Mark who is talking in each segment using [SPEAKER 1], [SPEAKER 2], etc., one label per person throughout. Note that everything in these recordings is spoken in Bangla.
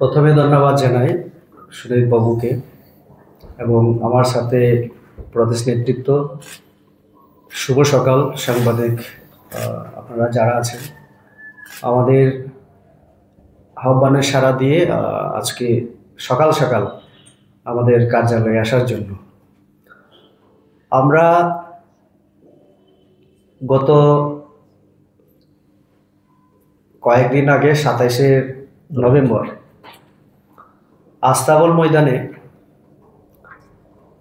[SPEAKER 1] প্রথমে ধন্যবাদ জানাই সুদীপ বাবুকে এবং আমার সাথে প্রদেশ নেতৃত্ব। শুভ সকাল সাংবাদিক আপনারা যারা আছেন, আমাদের আহ্বানের সাড়া দিয়ে আজকে সকাল সকাল আমাদের কার্যালয়ে আসার জন্য। আমরা গত কয়েকদিন আগে 27শে নভেম্বর আস্তাবল ময়দানে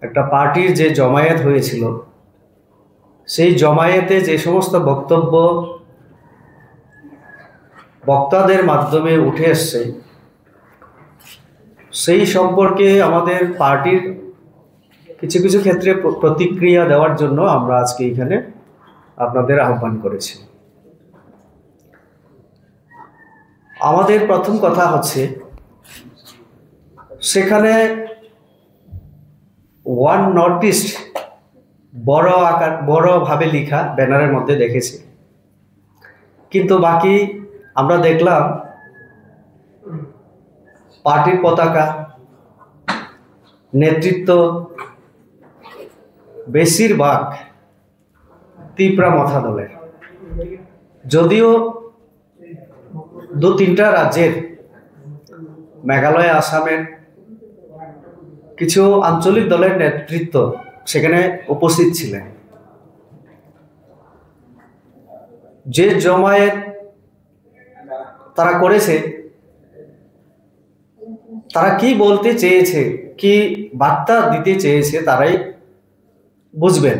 [SPEAKER 1] একটা পার্টির যে জমায়েত হয়েছিল, সেই জমায়েতে যে সমস্ত বক্তব্য বক্তাদের মাধ্যমে উঠে এসছে, সেই সম্পর্কে আমাদের পার্টির কিছু কিছু ক্ষেত্রে প্রতিক্রিয়া দেওয়ার জন্য আমরা আজকে এখানে আপনাদের আহ্বান করেছি। আমাদের প্রথম কথা হচ্ছে, সেখানে ওয়ান নর্থ ইস্ট বড়ভাবে লেখা ব্যানারের মধ্যে দেখেছি, কিন্তু বাকি আমরা দেখলাম পার্টির পতাকা, নেতৃত্ব বেশিরভাগ তিপ্রা মথা দলের। যদিও দু তিনটা রাজ্যের, মেঘালয়, আসামের কিছু আঞ্চলিক দলের নেতৃত্ব সেখানে উপস্থিত ছিলেন। যে জমায়েত তারা করেছে, তারা কি বলতে চেয়েছে, কি বার্তা দিতে চেয়েছে, তারাই বুঝবেন।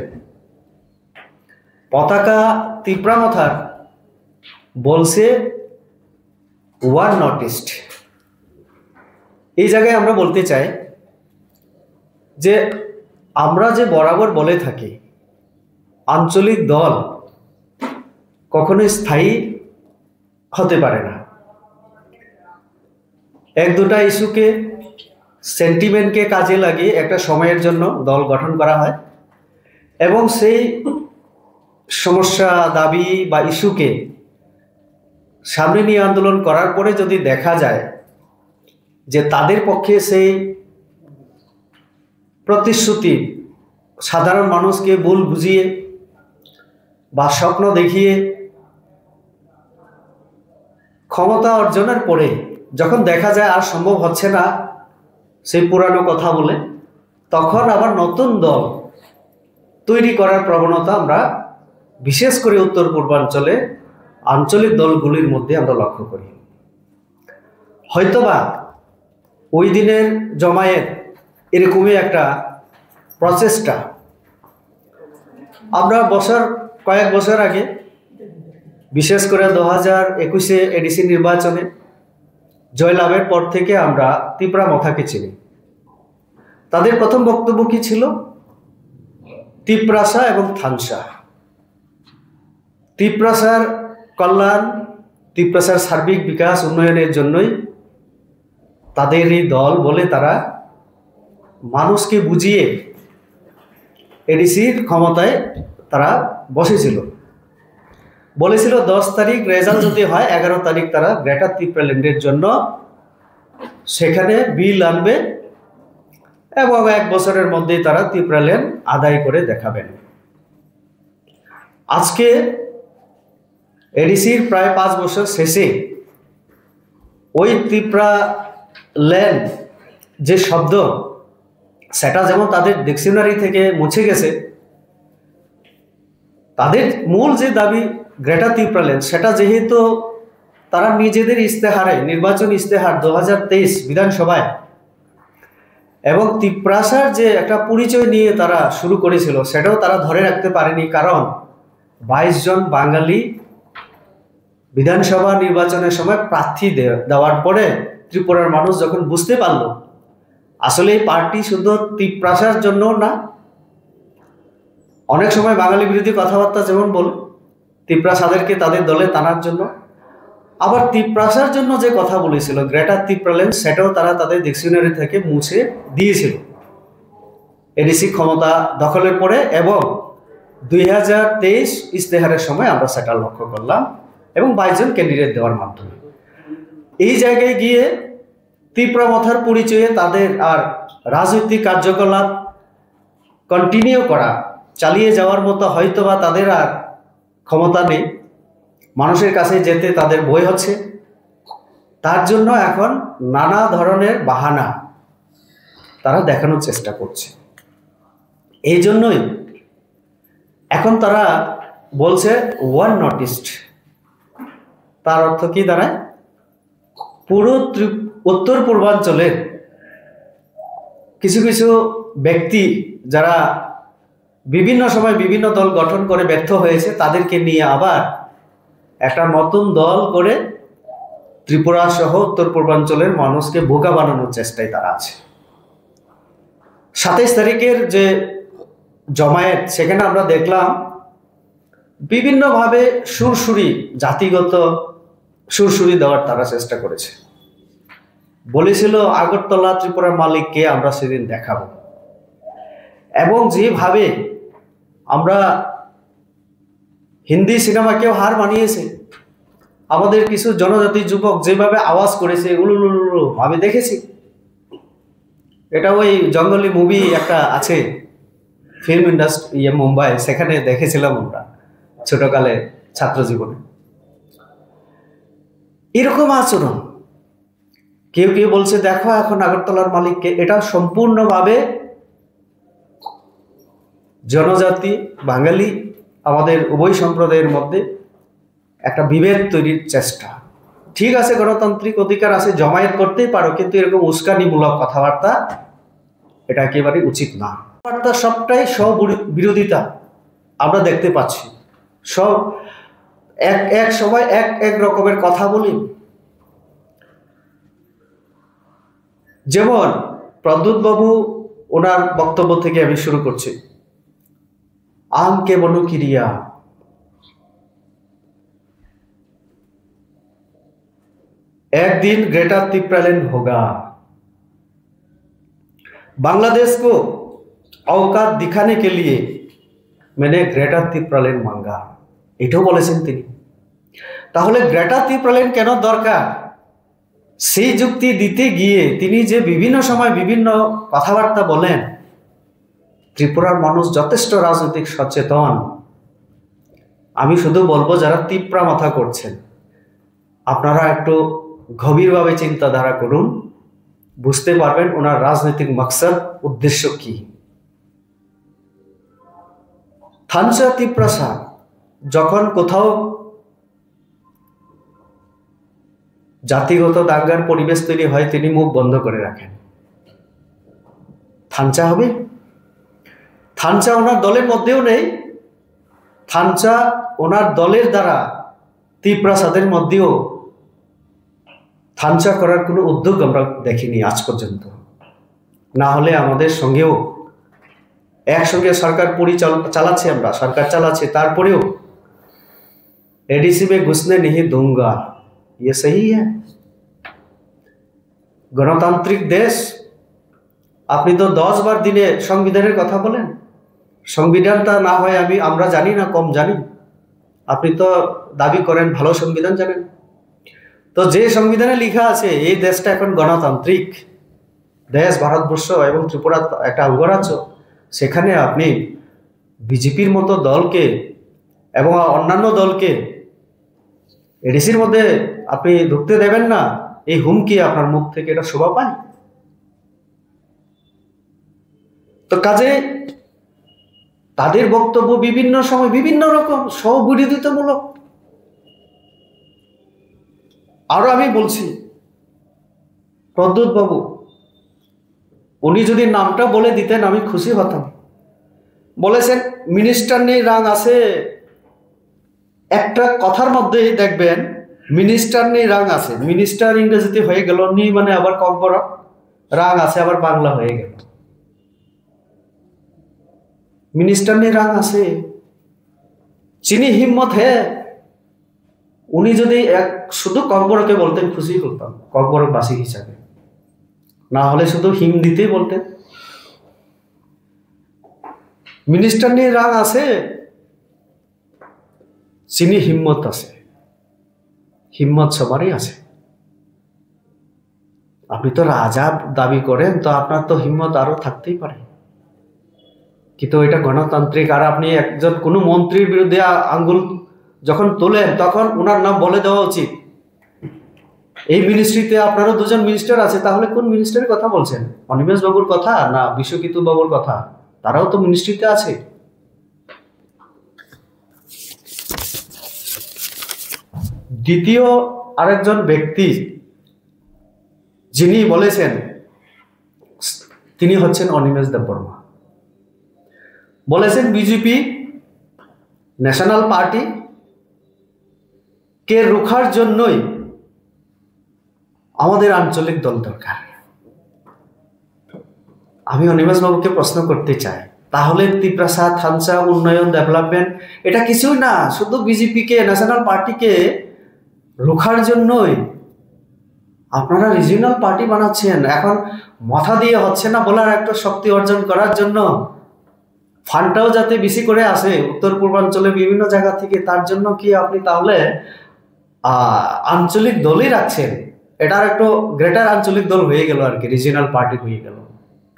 [SPEAKER 1] পতাকা তিপ্রা মথার বলছে ওয়ান নর্থ ইস্ট। এই জায়গায় আমরা বলতে চাই যে আমরা যে বরাবর বলে থাকি, আঞ্চলিক দল কখনোই স্থায়ী হতে পারে না। এক দুটা ইস্যুকে, সেন্টিমেন্টকে কাজে লাগিয়ে একটা সময়ের জন্য দল গঠন করা হয় এবং সেই সমস্যা, দাবি বা ইস্যুকে সামনে নিয়ে আন্দোলন করার পরে যদি দেখা যায় যে তাদের পক্ষে সেই প্রতিশ্রুতি সাধারণ মানুষকে ভুল বুঝিয়ে বা স্বপ্ন দেখিয়ে ক্ষমতা অর্জনের পরে যখন দেখা যায় আর সম্ভব হচ্ছে না সেই পুরানো কথা বলে, তখন আবার নতুন দল তৈরি করার প্রবণতা আমরা বিশেষ করে উত্তর পূর্বাঞ্চলে আঞ্চলিক দলগুলির মধ্যে আমরা লক্ষ্য করি। হয়তোবা ওই দিনের জমায়েত এরকমই একটা প্রচেষ্টা। আমরা কয়েক বছর আগে, বিশেষ করে 2021-এ এডিসি নির্বাচনে জয়লাভের পর থেকে আমরা তিপ্রা মথাকে চিনি। তাদের প্রথম বক্তব্য কি ছিল? তিপ্রাসা এবং থানসা। তিপ্রাসার কল্যাণ, তিপ্রাসার সার্বিক বিকাশ উন্নয়নের জন্যই তাদের এই দল বলে তারা মানুষকে বুঝিয়ে এডিসির ক্ষমতায় তারা বসেছিল। বলেছিল 10 তারিখ রেজাল্ট যদি হয়, 11 তারিখ তারা গ্রেটার তিপ্রাল্যান্ডের জন্য সেখানে বিল আনবে এবং 1 বছরের মধ্যেই তারা তিপ্রাল্যান্ড আদায় করে দেখাবেন। আজকে এডিসির প্রায় 5 বছর শেষে ওই তিপ্রাল্যান্ড যে শব্দ, সেটা যেমন তাদের ডিকশনারি থেকে মুছে গেছে, তাদের মূল যে দাবি গ্রেটার তিপ্রাল্যান্ড, সেটা যেহেতু তারা নিজেদের ইস্তেহারে, নির্বাচন ইস্তেহার 2023 বিধানসভায় এবং তিপ্রাসার যে একটা পরিচয় নিয়ে তারা শুরু করেছিল, সেটাও তারা ধরে রাখতে পারেনি। কারণ 22 জন বাঙালি বিধানসভা নির্বাচনের সময় প্রার্থী দেওয়ার পরে ত্রিপুরার মানুষ যখন বুঝতে পারল আসলে এই পার্টি শুধু তিপ্রাসার জন্য না, অনেক সময় বাঙালি বিরোধী কথাবার্তা যেমন বলে তিপ্রাসাদেরকে তাদের দলে টানার জন্য, আবার তিপ্রাসার জন্য যে কথা বলেছিল গ্রেটার তিপ্রাল্যান্ড, সেটাও তারা তাদের ডিকশনারি থেকে মুছে দিয়েছিল এডিসি ক্ষমতা দখলের পরে। এবং 2023 ইস্তেহারের সময় আমরা সেটা লক্ষ্য করলাম এবং 22 জন ক্যান্ডিডেট দেওয়ার মাধ্যমে। এই জায়গায় গিয়ে তীব্রমথার পরিচয়ে তাদের আর রাজনৈতিক কার্যকলাপ কন্টিনিউ করা, চালিয়ে যাওয়ার মতো হয়তোবা তাদের আর ক্ষমতা নেই, মানুষের কাছে যেতে তাদের ভয় হচ্ছে। তার জন্য এখন নানা ধরনের বাহানা তারা দেখানোর চেষ্টা করছে। এই জন্যই এখন তারা বলছে ওয়ান নর্থ ইস্ট। তার অর্থ কি দাঁড়ায়? পুরো উত্তর পূর্বাঞ্চলের কিছু কিছু ব্যক্তি যারা বিভিন্ন সময় বিভিন্ন দল গঠন করে ব্যর্থ হয়েছে, তাদেরকে নিয়ে আবার একটা নতুন দল করে ত্রিপুরা সহ উত্তর পূর্বাঞ্চলের মানুষকে বোকা বানানোর চেষ্টায় তারা আছে। 27 তারিখের যে জমায়েত, সেখানে আমরা দেখলাম বিভিন্নভাবে সুরসুরি, জাতিগত সুরসুরি দেওয়ার তারা চেষ্টা করেছে। বলেছিল আগরতলা ত্রিপুরার মালিককে আমরা সেদিন দেখাবো, এবং যেভাবে আমরা হিন্দি সিনেমাকেও হার মানিয়েছে, আমাদের কিছু জনজাতি যুবক যেভাবে আওয়াজ করেছে উলুলুলু, আমি দেখেছি। এটা ওই জঙ্গলি মুভি একটা আছে ফিল্ম ইন্ডাস্ট্রি মুম্বাই, সেখানে দেখেছিলাম আমরা ছোটকালে ছাত্র জীবনে। এরকম আচরণ কেউ কেউ বলছে দেখো এখন আগরতলার মালিককে। এটা সম্পূর্ণভাবে জনজাতি বাঙালি আমাদের উভয় সম্প্রদায়ের মধ্যে একটা বিভেদ তৈরির চেষ্টা। ঠিক আছে, গণতান্ত্রিক অধিকার আছে, জমায়েত করতেই পারো, কিন্তু এরকম উস্কানিমূলক কথাবার্তা এটা একেবারে উচিত না। কথাবার্তা সবটাই বিরোধিতা আমরা দেখতে পাচ্ছি। সব এক সময় এক রকমের কথা বলি। যেমন প্রদ্যুৎ বাবু, ওনার বক্তব্য থেকে আমি শুরু করছি। আম কে মনোক্রিয়া, एक दिन ग्रेटा तिप्रालैंड होगा, बांग्लादेश को औकात दिखाने के लिए मैंने ग्रेटा तिप्रालैंड मांगा। এটাও বলেছেন তিনি। তাহলে গ্রেটা তিপ্রালैंड কেন দরকার, সেই যুক্তি দিতে গিয়ে তিনি যে বিভিন্ন সময় বিভিন্ন কথাবার্তা বলেন। ত্রিপুরার মানুষ যথেষ্ট রাজনৈতিক সচেতন। আমি শুধু বলবো যারা তিপ্রা মাথা করছেন, আপনারা একটু গভীরভাবে চিন্তাধারা করুন, বুঝতে পারবেন ওনার রাজনৈতিক মাকসাদ, উদ্দেশ্য কি। থানচা তিপ্রাসা যখন কোথাও জাতিগত দাঙ্গার পরিবেশ তৈরি হয়, তিনি মুখ বন্ধ করে রাখেন। থানচা হবে? থানচা ওনার দলের মধ্যেও নেই। থানচা ওনার দলের দ্বারা তিপ্রাসাদের মধ্যেও থানচা করার কোনো উদ্যোগ আমরা দেখিনি আজ পর্যন্ত। না হলে আমাদের সঙ্গেও একসঙ্গে সরকার চালাচ্ছে, আমরা সরকার চালাচ্ছে, তারপরেও एडीसी में घुसने नहीं दूंगा, ये सही है? গণতান্ত্রিক দেশ। আপনি তো 10 বার দিনে সংবিধানের কথা বলেন। সংবিধানটা না হয় আমরা জানি না, কম জানি। আপনি তো দাবি করেন ভালো সংবিধান জানেন। তো যে সংবিধানে লেখা আছে এই দেশটা এখন গণতান্ত্রিক দেশ, ভারতবর্ষ এবং ত্রিপুরা একটা অঙ্গরাজ্য, সেখানে আপনি বিজেপির মতো দলকে এবং অন্যান্য দলকে এডিসির মধ্যে আপনি ঢুকতে দেবেন না, এই হুমকি আপনার মুখ থেকে এটা শোভা পায়? তো কাজে তাদের বক্তব্য বিভিন্ন সময় বিভিন্ন রকম স্ববিরোধিতামূলক। আরো আমি বলছি, প্রদ্যুৎ বাবু উনি যদি নামটা বলে দিতেন আমি খুশি হতাম। বলেছেন মিনিস্টার নেই রাং আছে। একটা কথার মধ্যেই দেখবেন মিনিস্টার নেই রাং আছে। মিনিস্টার ইংরেজিতে হয়ে গেল, নি মানে আবার কম বড়, রাং আছে আবার বাংলা হয়ে গেল। মিনিস্টার নেই রাং আছে, চিনি হিম্মত হে। উনি যদি শুধু ককবরকে বলতেন খুশি হতাম, ককবরবাসী হিসাবে। না হলে শুধু হিম দিতেই বলতেন। মিনিস্টার নেই রাং আছে, চিনি হিম্মত আছে। হিম্মত সবারই আছে। আপনি তো রাজা দাবি করেন, তো আপনার তো হিম্মত আরো থাকতেই পারে, কিন্তু এটা গণতান্ত্রিক। আর আপনি একজন কোনো মন্ত্রীর বিরুদ্ধে আঙ্গুল যখন তোলেন তখন ওনার নাম বলে দেওয়া উচিত। এই মিনিস্ট্রিতে আপনারও দুজন মিনিস্টার আছে, তাহলে কোন মিনিস্টারের কথা বলছেন? অনিমেষ বাবুর কথা না বিশ্বকিতু বাবুর কথা? তারাও তো মিনিস্ট্রিতে আছে। দ্বিতীয় আরেকজন ব্যক্তি যিনি বলেছেন তিনি হচ্ছেন অনিমেষ দেববর্মা। বলেছেন বিজেপি ন্যাশনাল পার্টি কে রোখার জন্যই আমাদের আঞ্চলিক দল দরকার। আমি অনিমেষ বাবুকে প্রশ্ন করতে চাই, তাহলে ত্রিপ্রাসাদ, থানচা, উন্নয়ন, ডেভেলপমেন্ট এটা কিছুই না, শুধু বিজেপিকে, ন্যাশনাল পার্টিকে রোখার জন্যই আপনারা রিজিওনাল পার্টি বানাচ্ছেন। এখন মাথা দিয়ে হচ্ছে না বলার একটা শক্তি অর্জন করার জন্য ফান্ডটাও যাতে বেশি করে আসে উত্তর পূর্বাঞ্চলে বিভিন্ন জায়গা থেকে, তার জন্য কি আপনি তাহলে আঞ্চলিক দলই রাখছেন? এটার একটু গ্রেটার আঞ্চলিক দল হয়ে গেল আর কি, রিজিওনাল পার্টি হয়ে গেল।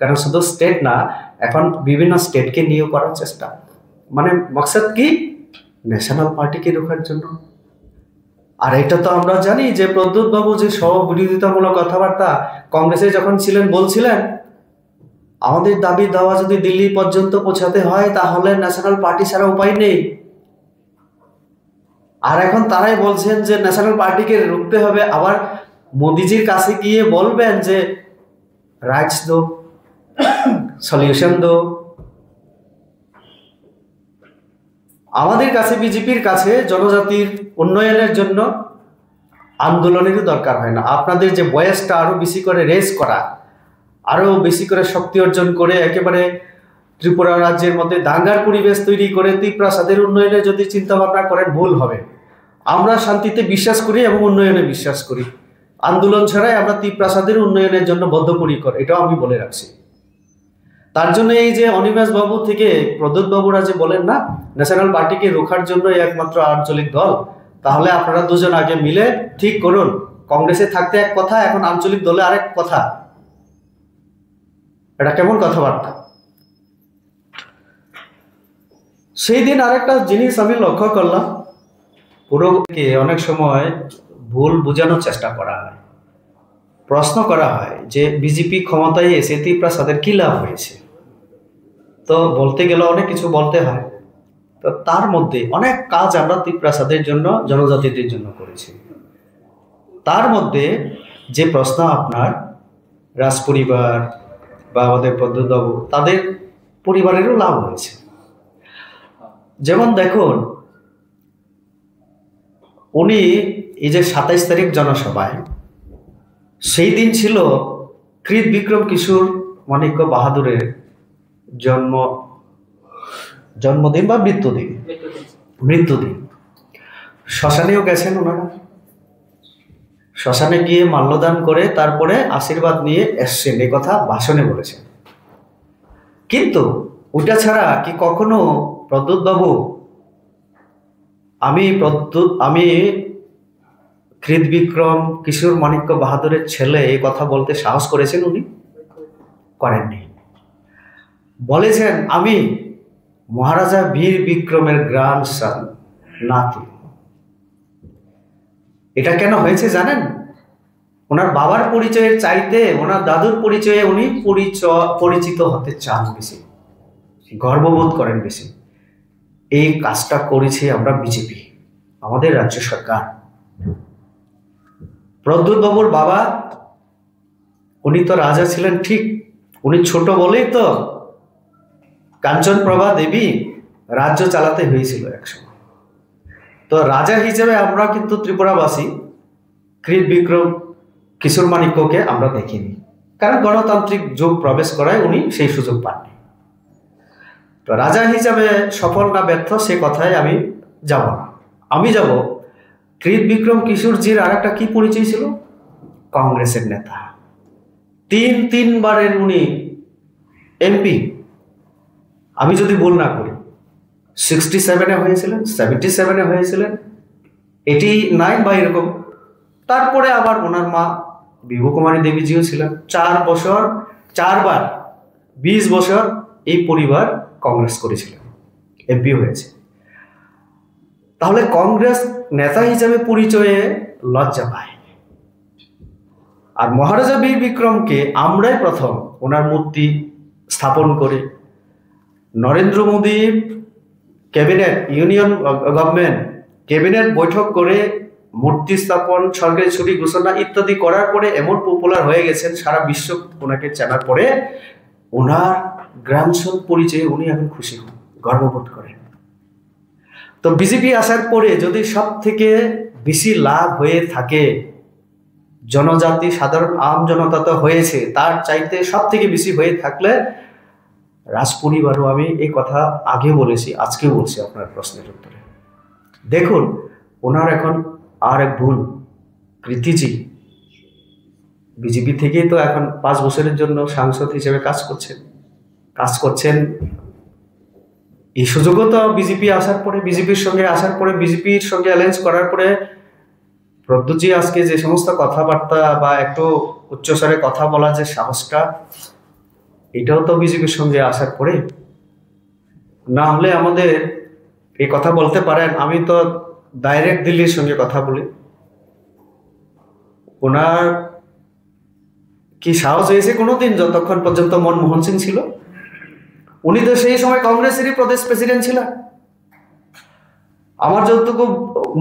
[SPEAKER 1] কারণ শুধু স্টেট না, এখন বিভিন্ন স্টেটকে নিয়েও করার চেষ্টা, মানে মকসদ কি ন্যাশনাল পার্টিকে রোখার জন্য। আর এটা তো আমরা জানি যে প্রদ্যুৎ বাবু যে সব বিরোধিতামূলক কথাবার্তা কংগ্রেসে যখন ছিলেন বলছিলেন আমাদের দাবি দাওয়া যদি দিল্লি পর্যন্ত পৌঁছাতে হয় তাহলে ন্যাশনাল পার্টি ছাড়া উপায় নেই। আর এখন তারাই বলছেন যে ন্যাশনাল পার্টিকে রুখতে হবে, আবার মোদিজির কাছে গিয়ে বলবেন যে রাইটস দো, সলিউশন দো। আমাদের কাছে, বিজেপির কাছে জনজাতির উন্নয়নের জন্য আন্দোলনেরও দরকার হয় না। আপনাদের যে বয়সটা আরো বেশি করে রেস করা, আরো বেশি করে শক্তি অর্জন করে একেবারে ত্রিপুরা রাজ্যের মধ্যে দাঙ্গার পরিবেশ তৈরি করে ত্রিপ্রাসাদের উন্নয়নে যদি চিন্তা ভাবনা করেন ভুল হবে। আমরা শান্তিতে বিশ্বাস করি এবং উন্নয়নে বিশ্বাস করি। আন্দোলন ছাড়াই আমরা ত্রিপ্রাসাদের উন্নয়নের জন্য বদ্ধপরিকর, এটাও আমি বলে রাখছি। তার জন্য এই যে অনিমেষ বাবু থেকে প্রদ্যুৎ বাবুরা যে বলেন না ন্যাশনাল পার্টিকে রোখার জন্য একমাত্র আঞ্চলিক দল, তাহলে আপনারা দুজন আগে মিলে ঠিক করুন। কংগ্রেসে থাকতে এক কথা, এখন আঞ্চলিক দলে আরেক কথা। এটা কেমন কথাবার্তা? সেই দিন আরেকটা জিনিস আমি লক্ষ্য করলাম, পুরোকে অনেক সময় ভুল বোঝানোর চেষ্টা করা হয়। প্রশ্ন করা হয় যে বিজেপি ক্ষমতায় এসে ত্রিপ্রাসাদের কি লাভ হয়েছে। তো বলতে গেলে অনেক কিছু বলতে হয়, তো তার মধ্যে অনেক কাজ আমরা ত্রিপ্রাসাদের জন্য, জনজাতিদের জন্য করেছি। তার মধ্যে যে প্রশ্ন আপনার রাজ পরিবার বা আমাদের প্রদ্যুৎ বাবু, তাদের পরিবারেরও লাভ হয়েছে। যেমন দেখুন, উনি এই যে 27 তারিখ জনসভায়, সেই দিন ছিল কৃত বিক্রম কিশোর মাণিক্য বাহাদুরের জন্মদিন বা মৃত্যুদিন। শ্মশানেও গেছেন ওনারা, শ্মশানে গিয়ে মাল্যদান করে তারপরে আশীর্বাদ নিয়ে এসছেন, এ কথা ভাষণে বলেছেন। কিন্তু ওটা ছাড়া কি কখনো প্রদ্যুৎ বাবু আমি কৃত বিক্রম কিশোর মাণিক্য বাহাদুরের ছেলে এই কথা বলতে সাহস করেছেন? উনি করেননি। বলেছেন আমি মহারাজা বীর বিক্রমের গ্র্যান্ডসন, নাতি। এটা কেন হয়েছে জানেন? ওনার বাবার পরিচয়ের চাইতে ওনার দাদুর পরিচয়ে উনি পরিচিত হতে চান বেশি, গর্ববোধ করেন বেশি। এই কাজটা করেছি আমরা বিজেপি, আমাদের রাজ্য সরকার। প্রদ্যুৎ বাবুর বাবা উনি তো রাজা ছিলেন ঠিক, উনি ছোট বলেই তো কাঞ্চনপ্রভা দেবী রাজ্য চালাতে হয়েছিল একসময়। তো রাজা হিসেবে আমরা কিন্তু ত্রিপুরাবাসী কৃত বিক্রম কিশোর মাণিক্যকে আমরা দেখিনি, কারণ গণতান্ত্রিক যুগ প্রবেশ করায় উনি সেই সুযোগ পাননি। তো রাজা হিসাবে সফল না ব্যর্থ সে কথায় আমি যাব না। আমি যাব কৃত বিক্রম কিশোরজির আর একটা কি পরিচয় ছিল, কংগ্রেসের নেতা। তিনবারের উনি এমপি, আমি যদি ভুল না করি 67-এ হয়েছিলেন, 77-এ হয়েছিলেন, 89 বা এরকম। তারপরে আবার ওনার মা বিভু কুমারী দেবীজিও ছিলেন। 4 বছর 4 বার 20 বছর এই পরিবার কংগ্রেস করেছিলেন, এমপি হয়েছে। তাহলে কংগ্রেস নেতা হিসেবে পরিচয়ে লজ্জা পায়। আর মহারাজা বীর বিক্রমকে আমরাই প্রথম ওনার মূর্তি স্থাপন করে Narendra Modi cabinet, union government cabinet বৈঠক করে মূর্তি স্থাপন, সরকারি ছুটি ঘোষণা ইত্যাদি করার পরে এমন পপুলার হয়ে গেছেন, সারা বিশ্ব ওনাকে চেনার পরে ওনার গ্রামসন পরিচয়ে উনি এখন খুশি হন, গর্ববোধ করেন। তো বিজেপি আসার পরে যদি সব থেকে বেশি লাভ হয়ে থাকে জনজাতি, সাধারণ আম জনতা তো হয়েছে, তার চাইতে সব থেকে বেশি হয়ে থাকলে রাজপরিবারও, আমি এই কথা আগে বলেছি, আজকেও বলছি আপনার প্রশ্নের উত্তরে। দেখুন ওনার এখন আর এক ভুল, কৃতিজি বিজেপি থেকেই তো এখন 5 বছরের জন্য সাংসদ হিসেবে কাজ করছেন। এই সুযোগও তো বিজেপি আসার পরে, বিজেপির সঙ্গে অ্যালায়েন্স করার পরে প্রদ্যুৎজি আজকে যে সমস্ত কথাবার্তা বা একটু উচ্চস্বরে কথা বলা যে সাহসটা, এটাও তো বিজেপির সঙ্গে আসার পরে। না হলে আমাদের এই কথা বলতে পারেন, আমি তো ডাইরেক্ট দিল্লির সঙ্গে কথা বলি, ওনার কি সাহস হয়েছে কোনোদিন, যতক্ষণ পর্যন্ত মনমোহন সিং ছিল? উনি তো সেই সময় কংগ্রেসেরই প্রদেশ প্রেসিডেন্ট ছিলেন। আমার যতটুকু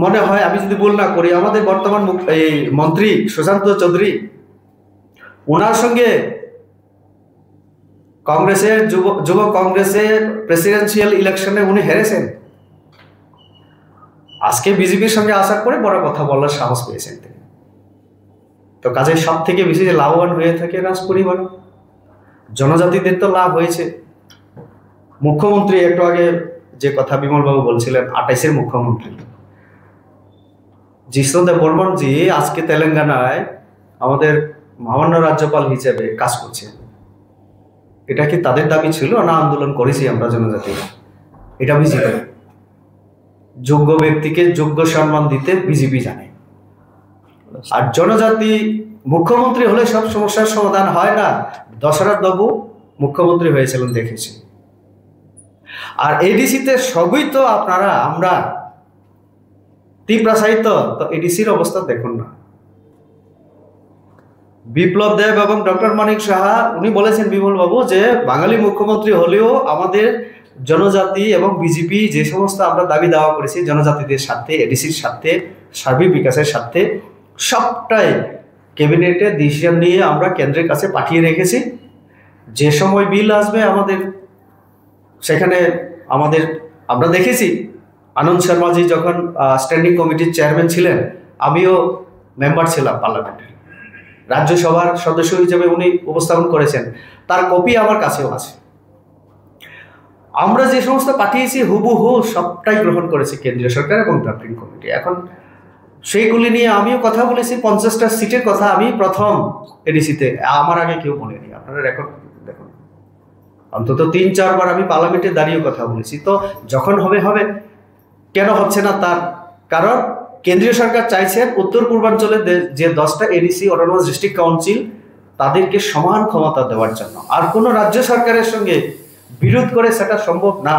[SPEAKER 1] মনে হয়, আমি যদি ভুল না করি, আমাদের বর্তমান এই মন্ত্রী সুশান্ত চৌধুরী, ওনার সঙ্গে কংগ্রেসের যুব কংগ্রেসের প্রেসিডেন্সিয়াল ইলেকশনে উনি হেরেছেন। আজকে বিজেপির সঙ্গে আসার পরে বড় কথা বলার সাহস পেয়েছেন তিনি। তো কাজে সব থেকে বেশি যে লাভবান হয়ে থাকে রাজপরিবার, জনজাতিদের তো লাভ হয়েছে। মুখ্যমন্ত্রী একটু আগে যে কথা বিমলবাবু বলছিলেন, 28-এর মুখ্যমন্ত্রী জিষ্ণুদেব বর্মন জি আজকে তেলেঙ্গানায় আমাদের মহামান্য রাজ্যপাল হিসেবে কাজ করছে। এটা কি তাদের দাবি ছিল না আন্দোলন করেছি আমরা জনজাতি? এটা বিজেপি। যোগ্য ব্যক্তিকে যোগ্য সম্মান দিতে বিজেপি জানে। আর জনজাতি মুখ্যমন্ত্রী হলে সব সমস্যার সমাধান হয় না। দশরথ বাবু মুখ্যমন্ত্রী হয়েছিলেন, দেখেছি। আর এডিসিতে সবই তো আমরা তীব্রাসাহিত্য, তো এডিসির অবস্থা দেখুন না। বিপ্লব দেব এবং ডক্টর মানিক সাহা উনি বলেছেন বিমল বাবু যে বাঙালি মুখ্যমন্ত্রী হলেও আমাদের জনজাতি এবং বিজেপি যে সমস্ত আমরা দাবি দাওয়া করেছি জনজাতিদের স্বার্থে, এডিসির স্বার্থে, সার্বিক বিকাশের স্বার্থে, সবটাই ক্যাবিনেটে ডিসিশন নিয়ে আমরা কেন্দ্রের কাছে পাঠিয়ে রেখেছি। যে সময় বিল আসবে আমাদের সেখানে আমরা দেখেছি আনন্দ শর্মাজি যখন স্ট্যান্ডিং কমিটির চেয়ারম্যান ছিলেন, আমিও মেম্বার ছিলাম পার্লামেন্টের, রাজ্যসভার সদস্য হিসেবে উনি উপস্থাপন করেছেন, তার কপি আমার কাছেও আছে। আমরা যে সমস্ত পাঠিয়েছি হুবহু সবটাই গ্রহণ করেছে কেন্দ্রীয় সরকার এবং ড্রাফটিং কমিটি। এখন সেইগুলি নিয়ে আমিও কথা বলেছি, 50টা সিটের কথা আমি প্রথম এডিসিতে, আমার আগে কেউ বলেনি। আপনারা রেকর্ড দেখুন, অন্তত 3-4 বার আমি পার্লামেন্টে দাঁড়িয়ে কথা বলেছি। তো যখন হবে, কেন হচ্ছে না তার কারণ কেন্দ্রীয় সরকার চাইছেন উত্তর পূর্বাঞ্চলে যে 10টা এডিসি অটোনমাস ডিস্ট্রিক্ট কাউন্সিল তাদেরকে সমান ক্ষমতা দেওয়ার জন্য। আর কোনো রাজ্য সরকারের সঙ্গে বিরোধ করে সেটা সম্ভব না।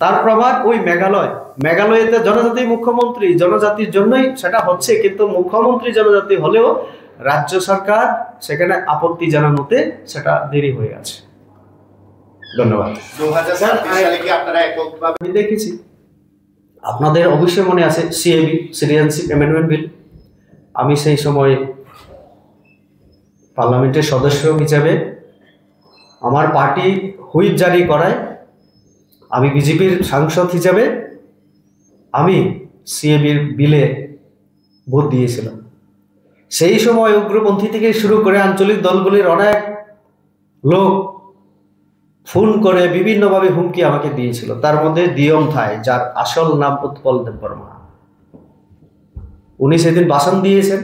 [SPEAKER 1] তার প্রমাণ ওই মেঘালয়েতে জনজাতি মুখ্যমন্ত্রী, জনজাতির জন্যই সেটা হচ্ছে, কিন্তু মুখ্যমন্ত্রী জনজাতি হলেও রাজ্য সরকার সেখানে আপত্তি জানানোতে সেটা দেরি হয়ে আছে। ধন্যবাদ।
[SPEAKER 2] 2026 সালে কি আপনারা এককভাবে?
[SPEAKER 1] আমি দেখেছি, আপনাদের অবশ্যই মনে আছে সিএবি, সিটিজেনশিপ অ্যামেন্ডমেন্ট বিল। আমি সেই সময় পার্লামেন্টের সদস্য হিসেবে আমার পার্টি হুইপ জারি করায় আমি বিজেপির সাংসদ হিসেবে আমি সিএবির বিলে ভোট দিয়েছিলাম। সেই সময় উগ্রপন্থী থেকে শুরু করে আঞ্চলিক দলগুলির অনেক লোক ফোন করে বিভিন্নভাবে হুমকি আমাকে দিয়েছিল। তার মধ্যে দিয়ম থাই, যার আসল নাম উৎপল দেববর্মা, উনি সেদিন ভাষণ দিয়েছেন।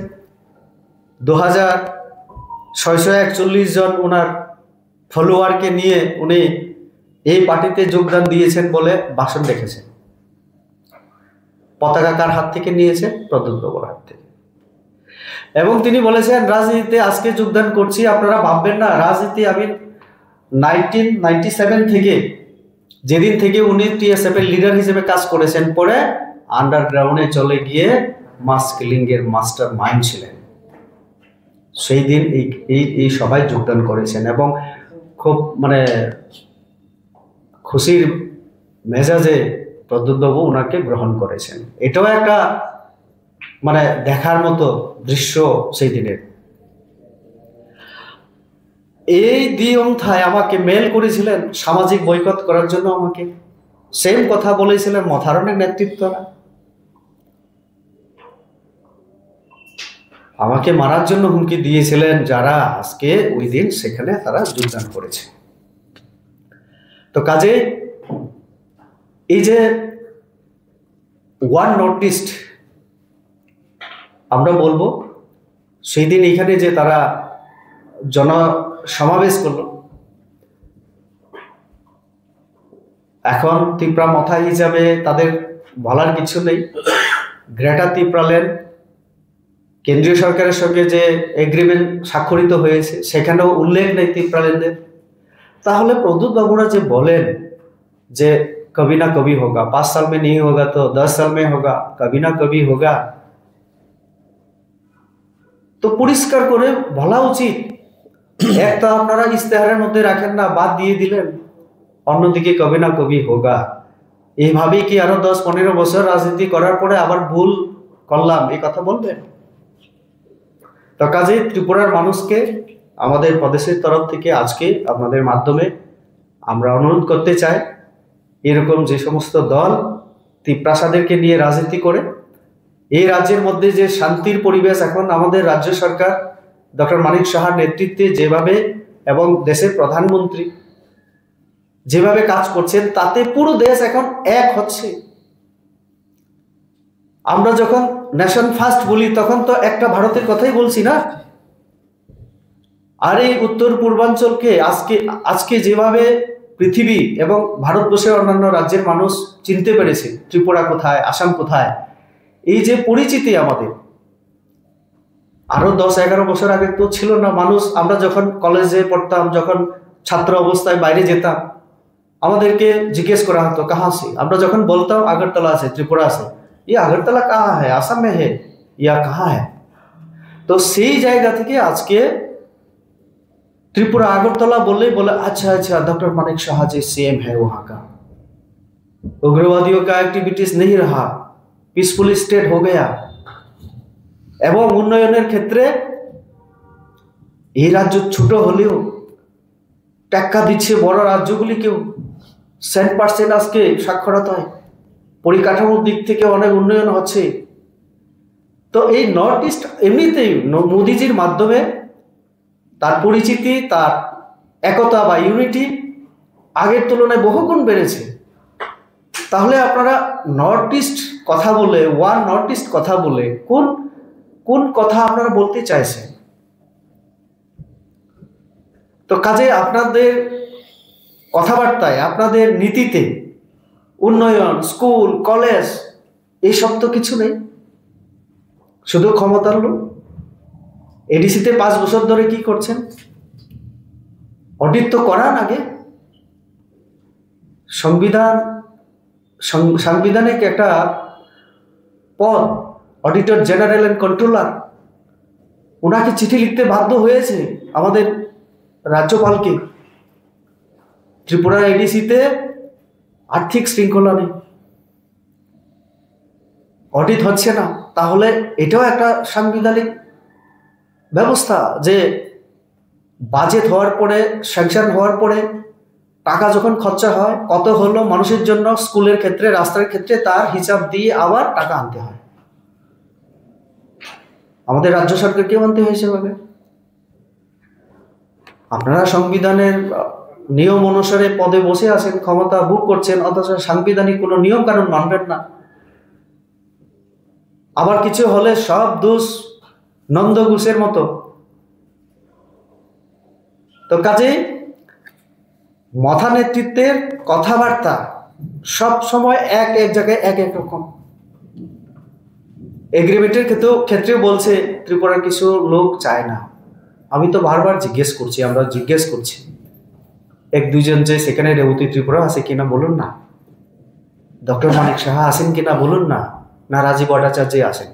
[SPEAKER 1] 2641 জন ওনার ফলোয়ারকে নিয়ে উনি এই পার্টিতে যোগদান দিয়েছেন বলে ভাষণ রেখেছেন। পতাকা কার হাত থেকে নিয়েছে? প্রদ্যুৎ বাবুর হাত থেকে। এবং তিনি বলেছেন রাজনীতিতে আজকে যোগদান করছি, আপনারা ভাববেন না রাজনীতি আমি 1997 থেকে, যেদিন থেকে উনি টিএসএফ এর লিডার হিসেবে কাজ করেছেন, পরে আন্ডারগ্রাউন্ডে চলে গিয়ে মাস কিলিং এর মাস্টার মাইন্ড ছিলেন। সেই দিন এই সভায় যোগদান করেছেন এবং খুব মানে খুশির মেজাজে প্রদ্যুৎবাবু ওনাকে গ্রহণ করেছেন। এটাও একটা মানে দেখার মতো দৃশ্য সেই দিনের। এই দিয়মথায় আমাকে মেল করেছিলেন সামাজিক বয়কট করার জন্য, আমাকে সেম কথা বলেছিলেন মথারণের নেতৃত্বরা, আমাকে মারার জন্য হুমকি দিয়েছিলেন যারা আজকে ওই দিন সেখানে তারা যোগদান করেছে। তো কাজে এই যে ওয়ান নর্থ ইস্ট আমরা বলবো, সেই দিন এখানে যে তারা জনসমাবেশ করলো, এখন তিপ্রা মথা হিসাবে তাদের বলার কিছু নেই। গ্রেটা তিপ্রাল্যান্ড কেন্দ্রীয় সরকারের সঙ্গে যে এগ্রিমেন্ট স্বাক্ষরিত হয়েছে সেখানেও উল্লেখ নেই তিপ্রাল্যান্ডের। তাহলে প্রদ্যুৎ বাবুরা যে বলেন যে কবি না কবি হোগা, 5 साल में नहीं होगा तो 10 साल में होगा, कभी ना कभी होगा, তো পরিষ্কার করে বলা উচিত। একটা আপনারা ইস্তেহারের মধ্যে রাখেন না, বাদ দিয়ে দিলেন, অন্যদিকে কবি না কবি হোগা। এইভাবেই কি আরো 10-15 বছর রাজনীতি করার পরে আবার ভুল করলাম এই কথা বলবেন? তো কাজে ত্রিপুরার মানুষকে আমাদের প্রদেশের তরফ থেকে আজকে আপনাদের মাধ্যমে আমরা অনুরোধ করতে চাই, এরকম যে সমস্ত দল তিপ্রাসাদেরকে নিয়ে রাজনীতি করে এই রাজ্যের মধ্যে যে শান্তির পরিবেশ এখন আমাদের রাজ্য সরকার ডক্টর মানিক সাহার নেতৃত্বে যেভাবে এবং দেশের প্রধানমন্ত্রী যেভাবে কাজ করছেন, তাতে পুরো দেশ এখন এক হচ্ছে। আমরা যখন নেশন ফার্স্ট বলি তখন তো একটা ভারতের কথাই বলছি না। আর এই উত্তর পূর্বাঞ্চলকে আজকে যেভাবে পৃথিবী এবং ভারতবর্ষের অন্যান্য রাজ্যের মানুষ চিনতে পেরেছে, ত্রিপুরা কোথায়, আসাম কোথায়, এই যে পরিচিতি আমাদের আরো 10-11 বছর আগে তো ছিল না। মানুষ, আমরা যখন কলেজে পড়তাম, যখন ছাত্র অবস্থায় বাইরে যেতাম, আমাদেরকে জিজ্ঞেস করা হতো কাহা সে, আমরা যখন বলতাম আগরতলা আছে, ত্রিপুরা আছে, ये আগরতলা কাহা है, आसाम में है या कहाँ है। तो সেই জায়গা থেকে আজকে त्रिपुरा আগরতলা বললেই বলে अच्छा अच्छा डॉक्टर मानिक शाह जी सीएम है वहां का, उग्रवादियों का एक्टिविटीज नहीं रहा, पीसफुल स्टेट हो गया। এবং উন্নয়নের ক্ষেত্রে এই রাজ্য ছোট হলেও টাকা দিচ্ছে বড় রাজ্যগুলিকেও, 100% আজকে সাক্ষরতায়, পরিকাঠামোর দিক থেকে অনেক উন্নয়ন হচ্ছে। তো এই নর্থ ইস্ট এমনিতেই মোদিজির মাধ্যমে তার পরিচিতি, তার একতা বা ইউনিটি আগের তুলনায় বহুগুণ বেড়েছে। তাহলে আপনারা নর্থ ইস্ট কথা বলে, ওয়ান নর্থ ইস্ট কথা বলে কোন কথা আপনারা বলতে চাইছেন? তো কাজে আপনাদের কথাবার্তায়, আপনাদের নীতিতে উন্নয়ন, স্কুল, কলেজ এইসব তো কিছু নেই, শুধু ক্ষমতার লোক। এডিসিতে 5 বছর ধরে কি করছেন? অডিট তো করান আগে। সাংবিধানিক একটা পদ, অডিটর জেনারেল অ্যান্ড কন্ট্রোলার, ওনাকে চিঠি লিখতে বাধ্য হয়েছে আমাদের রাজ্যপালকে। ত্রিপুরা এডিসিতে আর্থিক শৃঙ্খলা নেই, অডিট হচ্ছে না। তাহলে এটাও একটা সাংবিধানিক ব্যবস্থা যে বাজেট হওয়ার পরে, স্যাংশন হওয়ার পরে টাকা যখন খরচা হয়, কত হলো মানুষের জন্য, স্কুলের ক্ষেত্রে, রাস্তার ক্ষেত্রে, তার হিসাব দিয়ে আবার টাকা আনতে হয়। আমাদের রাজ্য সরকারকেও আনতে হয় সেভাবে। আপনারা সংবিধানের নিয়ম অনুসারে পদে বসে আছেন, ক্ষমতা ভোগ করছেন, অথচ সাংবিধানিক কোনো নিয়ম কানুন মানবেন না। আবার কিছু হলে সব দোষ নন্দঘোষের মতো। তো কাজে মথা নেতৃত্বের কথাবার্তা সব সময় এক জায়গায় এক রকম। এগ্রিমেন্টের ক্ষেত্রেও বলছে ত্রিপুরার কিছু লোক চায় না। আমি তো বারবার আমরা জিজ্ঞেস করছি, এক দুইজন যে সেখানে রেবতী ত্রিপুরা আছে কিনা বলুন না, ডক্টর মানিক সাহা আছেন কিনা বলুন না, না রাজীব ভট্টাচার্য আছেন।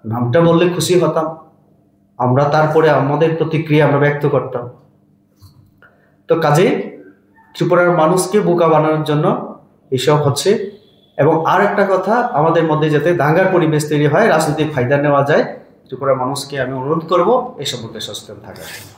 [SPEAKER 1] নামটা বললে খুশি হতাম, আমরা তারপরে আমাদের প্রতিক্রিয়া আমরা ব্যক্ত করতাম। তো কাজে ত্রিপুরার মানুষকে বোকা বানানোর জন্য এসব হচ্ছে। এবং আর একটা কথা, আমাদের মধ্যে যাতে দাঙ্গার পরিবেশ তৈরি হয়, রাজনৈতিক ফায়দা নেওয়া যায়, ত্রিপুরার মানুষকে আমি অনুরোধ করব এই সম্পর্কে সচেতন থাকার জন্য।